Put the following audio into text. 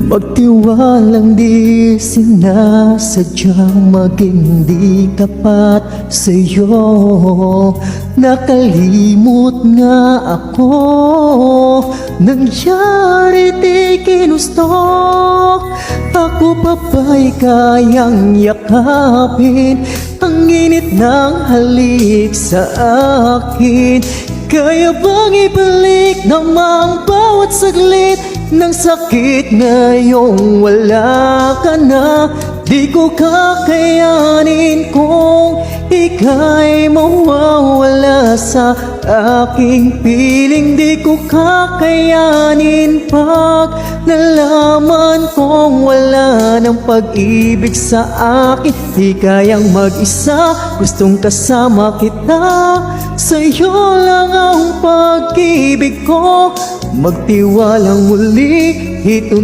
Magtiwalang di sinasadyang maging di tapat sa'yo. Nakalimot nga ako, nangyari di ginusto. Ako pa ba'y kayang yakapin ang init ng halik sa akin? Kaya bang ibalik namang bawat saglit ng sakit ngayong wala ka na? Di ko kakayanin kung ika'y mawawala sa aking piling. Di ko kakayanin pag nalaman kong wala ng pag-ibig sa akin. Di kayang mag-isa, gustong kasama kita. Sa'yo lang ang pag-ibig ko. Magtiwalang muli, ito